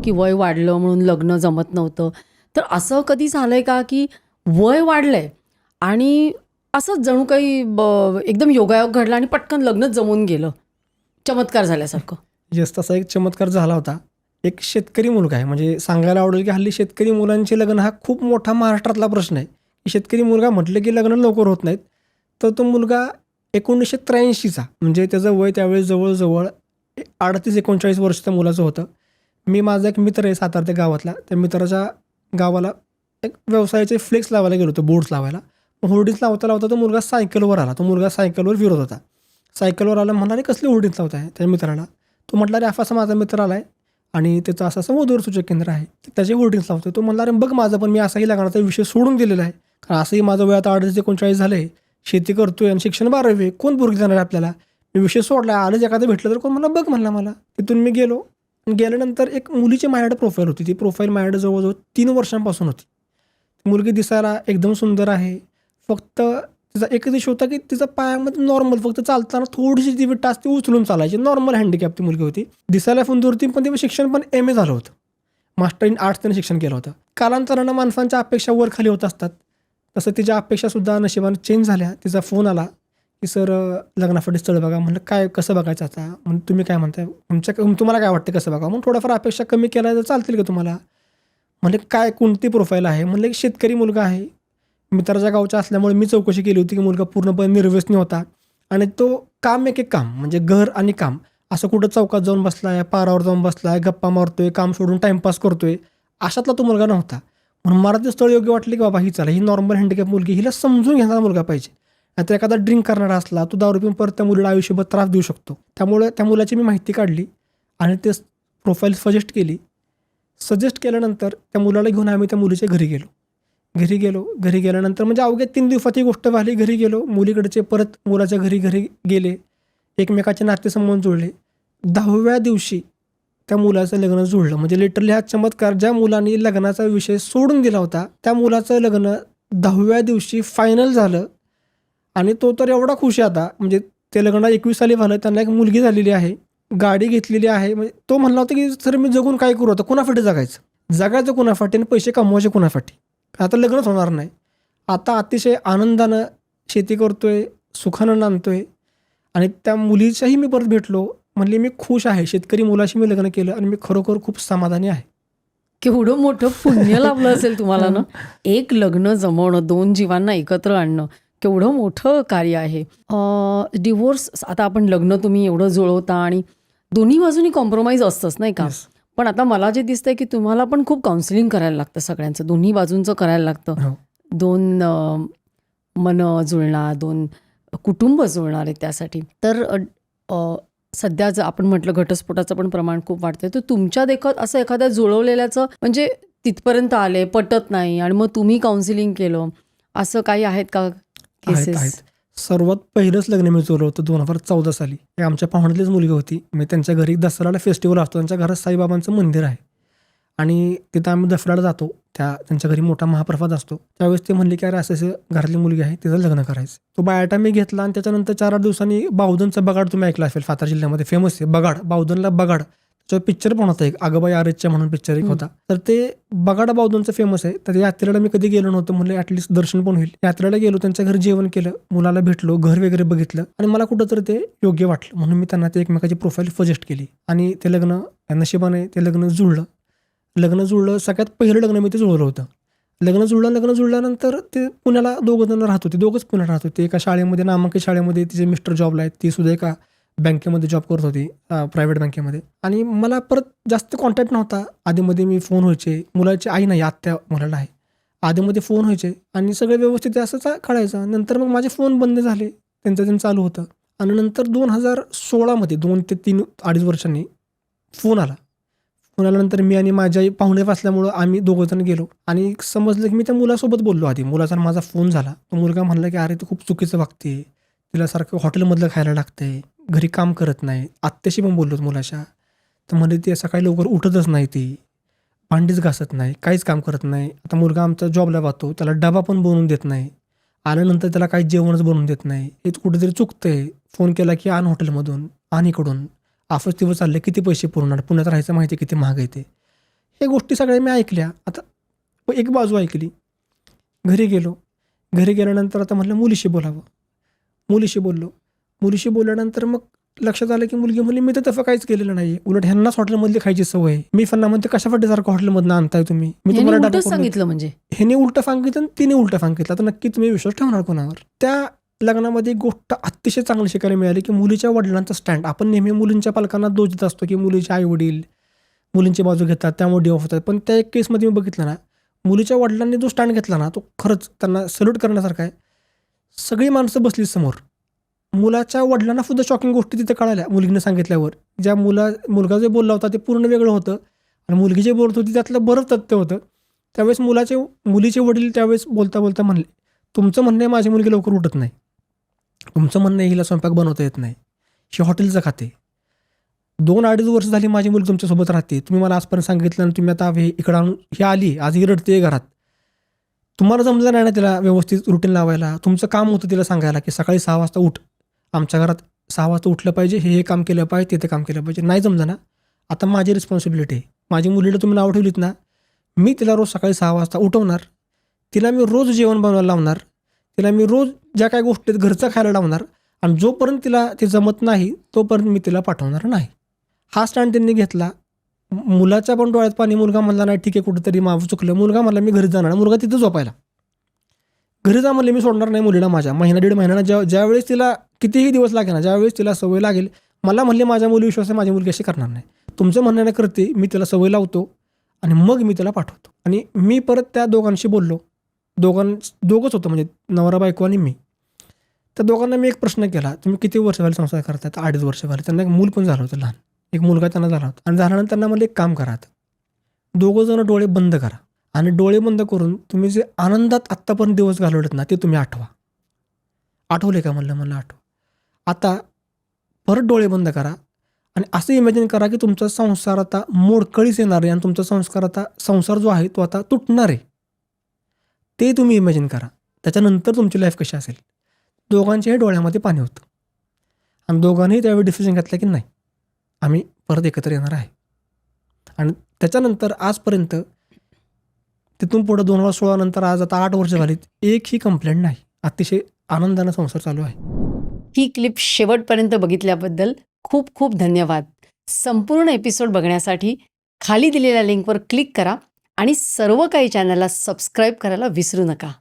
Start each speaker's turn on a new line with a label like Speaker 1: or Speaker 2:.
Speaker 1: की वय वाढलं म्हणून लग्न जमत नव्हतं. तर असं कधी झालंय का, की वय वाढलंय आणि असंच जणू काही एकदम योगायोग घडला आणि पटकन लग्नच जमून गेलं, चमत्कार झाल्यासारखं?
Speaker 2: येस, तसा एक चमत्कार झाला होता. एक शेतकरी मुलगा आहे, म्हणजे सांगायला आवडेल की हल्ली शेतकरी मुलांचे लग्न हा खूप मोठा महाराष्ट्रातला प्रश्न आहे, की शेतकरी मुलगा म्हटलं की लग्न लवकर होत नाहीत. तर तो मुलगा 1983चा, म्हणजे त्याचं वय त्यावेळेस जवळजवळ 38-39 वर्ष त्या मुलाचं होतं. मी, माझा एक मित्र आहे सातारा त्या गावातला, त्या मित्राच्या गावाला एक व्यवसायाचे फ्लेक्स लावायला गेलो होतो, बोर्ड्स लावायला. होर्डिंग्स लावता लावता तो मुलगा सायकलवर आला. तो मुलगा सायकलवर फिरत होता. सायकलवर आला, म्हणला, "अरे कसली होर्डिंग्स लावताय?" त्या मित्राला. तो म्हटला, "अरे असा माझा मित्र आला आहे आणि त्याचं असं असं वधूवर सूचक केंद्र आहे, त्याचे होर्डिंग्स लावतोय." तो म्हणला, "अरे बघ माझं पण, मी असाही लग्नाचा विषय सोडून दिलेला आहे, कारण असंही माझं वय आता 38-39 झालं आहे, शेती करतोय आणि शिक्षण 12वी आहे, कोण पोरगी जाणार आहे आपल्याला, मी विषय सोडला, आलंच एखादं भेटलं तर कोण." म्हणला, "बघ," म्हणला मला. तिथून मी गेलो. गेल्यानंतर एक मुलीची माझ्याकडे प्रोफाईल होती. ती प्रोफाईल माझ्याकडे जवळजवळ 3 वर्षांपासून होती. मुलगी दिसायला एकदम सुंदर आहे. फक्त तिचा एक दिवस होता की तिचा पायामध्ये नॉर्मल, फक्त चालताना थोडीशी ती टाच ती उचलून चालायची. नॉर्मल हँडिकॅप ती मुलगी होती. दिसायला सुंदर होती, पण तिचं शिक्षण पण MA झालं होतं. मास्टर इन आर्ट्स त्याने शिक्षण केलं होतं. कालांतरानं माणसांच्या अपेक्षा वर खाली होत असतात. तसं तिच्या अपेक्षासुद्धा नशिबाने चेंज झाल्या. तिचा फोन आला की "सर, लग्नासाठी स्थळ बघा." म्हणलं, "काय, कसं बघायचं आता?" म्हणून, "तुम्ही काय म्हणताय, तुम्हाला काय वाटतं कसं बघा?" म्हणून, "थोड्याफार अपेक्षा कमी केल्या तर चालतील का तुम्हाला?" म्हणले, "काय, कोणती प्रोफाईल आहे?" म्हणलं, "एक शेतकरी मुलगा आहे." मित्राच्या गावच्या असल्यामुळे मी चौकशी केली होती की मुलगा पूर्णपणे निर्व्यसनी होता आणि तो काम एक काम, म्हणजे घर आणि काम, असं कुठं चौकात जाऊन बसलाय, पारावर जाऊन बसलाय, गप्पा मारतोय, काम सोडून टाईमपास करतोय, अशातला तो मुलगा नव्हता. म्हणून मला ते स्थळ योग्य वाटले की बाबा ही चला, ही नॉर्मल हँडिकॅप मुलगी, हिला समजून घेणारा मुलगा पाहिजे. नाहीतर एखादा ड्रिंक करणारा असला, तो दारू पिऊन परत त्या मुलीला आयुष्यभर त्रास देऊ शकतो. त्यामुळे त्या मुलाची मी माहिती काढली आणि ते प्रोफाईल सजेस्ट केल्यानंतर त्या मुलाला घेऊन आम्ही त्या मुलीच्या घरी गेलो. घरी गेल्यानंतर म्हणजे अवघ्या 3 दिवसात ही गोष्ट झाली. घरी गेलो, मुलीकडचे परत मुलाच्या घरी गेले, एकमेकाचे नातेसंबंध जुळले. 10व्या दिवशी त्या मुलाचं लग्न जुळलं. म्हणजे लिटरली हा चमत्कार, ज्या मुलाने लग्नाचा विषय सोडून दिला होता, त्या मुलाचं लग्न 10व्या दिवशी फायनल झालं आणि तो तर एवढा खुश आहे आता. म्हणजे ते लग्न 21 साली झालं, त्यांना एक मुलगी झालेली आहे, गाडी घेतलेली आहे. म्हणजे तो म्हणला होता की "सर, मी जगून काय करू आता, कुणासाठी जगायचं? जगायचं कुणासाठी आणि पैसे कमवायचे कुणासाठी? आता लग्नच होणार नाही." आता अतिशय आनंदानं शेती करतोय, सुखानं नांदतोय आणि त्या मुलीच्याही मी परत भेटलो. म्हणली, "मी खुश आहे, शेतकरी मुलाशी मी लग्न केलं आणि मी खरोखर खूप समाधानी आहे."
Speaker 1: केवढं मोठं पुण्य लाभलं असेल तुम्हाला ना. एक लग्न जमवणं, 2 जीवांना एकत्र आणणं, केवढं मोठं कार्य आहे. डिव्होर्स, आता आपण लग्न तुम्ही एवढं जुळवता आणि दोन्ही बाजूनी कॉम्प्रोमाइज असतंच नाही का.
Speaker 2: येस.
Speaker 1: पण आता मला जे दिसतंय की तुम्हाला पण खूप काउन्सिलिंग करायला लागतं, सगळ्यांचं दोन्ही बाजूंचं करायला लागतं.
Speaker 2: हो.
Speaker 1: 2 मनं जुळणार, 2 कुटुंब जुळणार आहे त्यासाठी. तर सध्या जर आपण म्हटलं घटस्फोटाचं पण प्रमाण खूप वाढतंय, तर तुमच्या देखत असं एखाद्या जुळवलेल्याचं म्हणजे तिथपर्यंत आले, पटत नाही आणि मग तुम्ही काउन्सिलिंग केलं, असं काही आहेत का केसेस?
Speaker 2: आहेत. सर्वात पहिलंच लग्न मी जुळलं होतं 2014 साली. हे आमच्या पाहुण्यातलीच मुलगी होती. मी त्यांच्या घरी दसऱ्याला फेस्टिवल असतो. त्यांच्या घरात साईबाबांचं मंदिर आहे आणि तिथं आम्ही दसऱ्याला जातो. त्यांच्या घरी मोठा महाप्रसाद असतो. त्यावेळेस ते म्हणले की "अरे, असं घरातली मुलगी आहे, तिचं लग्न करायचं." तो बायोडा मी घेतला आणि त्याच्यानंतर 4-8 दिवसांनी बावधनचं बगाड, तुम्ही ऐकलं असेल, सातारा जिल्ह्यामध्ये फेमस आहे बगाड, बावधनला बगाड. त्याच्यावर पिक्चर पण होता एक, "अगबाई आरेच्या" म्हणून पिक्चर एक होता. तर ते बगाड बावधनचं फेमस आहे. तर यात्रेला मी कधी गेलो नव्हतं, म्हणलं ॲटलिस्ट दर्शन पण होईल. यात्रेला गेलो, त्यांच्या घरी जेवण केलं, मुलाला भेटलो, घर वगैरे बघितलं आणि मला कुठंतरी ते योग्य वाटलं. म्हणून मी त्यांना ते एकमेकाची प्रोफाईल सजेस्ट केली आणि ते लग्न नशिबाने ते लग्न जुळलं. सगळ्यात पहिलं लग्न मी ते जुळवलं होतं. लग्न जुळल्यानंतर ते पुण्याला दोघंजण राहत होते, दोघंच पुण्यात राहत होते. एका शाळेमध्ये, नामांकित शाळेमध्ये तिचे मिस्टर जॉबला आहेत, ती सुद्धा एका बँकेमध्ये जॉब करत होती, प्रायव्हेट बँकेमध्ये. आणि मला परत जास्त कॉन्टॅक्ट नव्हता. आधीमध्ये मी फोन व्हायचे, मुलाची आई नाही, आत्या मुलाला आहे, आधीमध्ये फोन व्हायचे आणि सगळं व्यवस्थित असंच कळायचं. नंतर मग माझे फोन बंद झाले, त्यांचं चालू होतं आणि नंतर 2016मध्ये 2 ते 3 अडीच वर्षांनी फोन आला. फोन आल्यानंतर मी आणि माझी आई पाहुणे असल्यामुळं आम्ही दोघंजण गेलो आणि समजलं की मी त्या मुलासोबत बोललो. आधी मुलाचा माझा फोन झाला. तो मुलगा म्हणला की "अरे, तू खूप चुकीचं वागते, तिला सारखं हॉटेलमधलं खायला लागतंय, घरी काम करत नाही." आत्याशी पण बोललो मुलाच्या. तर म्हणजे ती सकाळी लवकर उठतच नाही, ती भांडीच घासत नाही, काहीच काम करत नाही. आता मुलगा आमचा जॉबला जातो, त्याला डबा पण बनवून देत नाही, आल्यानंतर त्याला काही जेवणच बनवून देत नाही. हे कुठेतरी चुकतंय. फोन केला की "आण हॉटेलमधून, आण इकडून." ऑफिस दिवस चालले, किती पैसे पुरणार, पुण्यात राहायचं माहिती किती महाग आहे ते. हे गोष्टी सगळ्या मी ऐकल्या. आता एक बाजू ऐकली. घरी गेलो. घरी गेल्यानंतर आता म्हटलं मुलीशी बोलावं. मुलीशी बोललो. मुलीशी बोलल्यानंतर मग लक्षात आलं की मुलगी म्हणली, "मी तर तसं काहीच केलेलं नाही. उलट ह्यांनाच हॉटेलमधली खायची सवय आहे." मी त्यांना म्हणते, "कशासाठी सारखं हॉटेलमधनं आणताय तुम्ही? मी
Speaker 1: यांनी
Speaker 2: तुम्हाला
Speaker 1: उलटंच
Speaker 2: डबा करून
Speaker 1: सांगितलं म्हणजे.
Speaker 2: ह्याने उलटं सांगितलं आणि तिने उलटं सांगितलं. आता नक्की तुम्ही विश्वास ठेवणार कोणावर?" त्या लग्नामध्ये एक गोष्ट अतिशय चांगली शिकायला मिळाली की मुलीच्या वडिलांचा स्टँड. आपण नेहमी मुलींच्या पालकांना दोष देत असतो की मुलीचे आई-वडील मुलींची बाजू घेतात, त्यामुळे डिवोर्स होतात. पण त्या एक केसमध्ये मी बघितलं ना, मुलीच्या वडिलांनी जो स्टँड घेतला ना, तो खरंच त्यांना सल्यूट करण्यासारखा आहे. सगळी माणसं बसली समोर. मुलाच्या वडिलांना सुद्धा शॉकिंग गोष्टी तिथे कळाल्या मुलगीने सांगितल्यावर. मुलगा जे बोलला होता ते पूर्ण वेगळं होतं आणि मुलगी जे बोलत होती त्यातलं बरंच तथ्य होतं. त्यावेळेस मुलीचे वडील त्यावेळेस बोलता बोलता म्हणले, "तुमचं म्हणणं आहे माझी मुलगी लवकर उठत नाही. तुमचं म्हणणं आहे हिला स्वयंपाक बनवता येत नाही. ही हॉटेलचं खाते. 2-2.5 वर्ष झाली माझी मुलगी तुमच्यासोबत राहते. तुम्ही मला आजपर्यंत सांगितलं आणि तुम्ही आता इकडं आणून ही आली, आज ही रडते घरात. तुम्हाला जमलं नाही ना तिला व्यवस्थित रुटीन लावायला. तुमचं काम होतं तिला सांगायला की सकाळी 6 वाजता उठ. आमच्या घरात 6 वाजता उठलं पाहिजे, हे काम केलं पाहिजे, ते काम केलं पाहिजे. नाही जमलं ना, आता माझी रिस्पॉन्सिबिलिटी आहे. माझी मुलीला तुम्ही नाव ठेवलीत ना, मी तिला रोज सकाळी 6 वाजता उठवणार. तिला मी रोज जेवण बनवायला लावणार. तिला मी रोज ज्या काही गोष्टी आहेत घरचं खायला लावणार आणि जोपर्यंत तिला ते जमत नाही तोपर्यंत मी तिला पाठवणार नाही." हा स्टँड त्यांनी घेतला. मुलाच्या पण डोळ्यात पाणी. मुलगा म्हणला, "नाही ठीक आहे, कुठेतरी माझं चुकलं." मुलगा म्हणला, "मी घरी जाणार." मुलगा तिथं झोपायला. घरी जा म्हणले, "मी सोडणार नाही मुलीला माझ्या." महिना 1.5 महिन्यानं ज्यावेळेस तिला कितीही दिवस लागेल ना, ज्यावेळेस तिला सवय लागेल, मला म्हणले, "माझ्या मुली विश्वास आहे, माझी मुलगी अशी करणार नाही. तुमचं म्हणणं करते, मी तिला सवय लावतो आणि मग मी तिला पाठवतो." आणि मी परत त्या दोघांशी बोललो. दोघंच होतं म्हणजे नवरा बायको आणि मी. त्या दोघांना मी एक प्रश्न केला, "तुम्ही किती वर्ष झाले संसार करताय?" 2.5 वर्ष झाले. त्यांना एक मूल पण झालं होतं लहान. एक मुलगा त्यांना झाला होता. आणि झाल्यानंतर त्यांना म्हणले, "एक काम करा आता. दोघंजणं डोळे बंद करा आणि डोळे बंद करून तुम्ही जे आनंदात आत्तापर्यंत दिवस घालवलेत ना, ते तुम्ही आठवा." "आठवले का?" म्हणलं, "मला आठव." "आता परत डोळे बंद करा आणि असं इमॅजिन करा की तुमचा संसार आता मोडकळीस येणार आहे आणि तुमचा संसार जो आहे तो आता तुटणार आहे. ते तुम्ही इमॅजिन करा. त्याच्यानंतर तुमची लाईफ कशी असेल." दोघांच्याही डोळ्यामध्ये पाणी होतं आणि दोघांनीही त्यावेळी डिसिजन घेतला की नाही, आम्ही परत एकत्र येणार आहे. आणि त्याच्यानंतर आजपर्यंत तिथून पुढं 2016 नंतर आज आता 8 वर्ष झालीत. एकही कंप्लेंट नाही. अतिशय आनंदानं संसार चालू आहे.
Speaker 1: ही क्लिप शेवटपर्यंत बघितल्याबद्दल खूप खूप धन्यवाद. संपूर्ण एपिसोड बघण्यासाठी खाली दिलेल्या लिंकवर क्लिक करा आणि सर्व काही चॅनलला सबस्क्राईब करायला विसरू नका.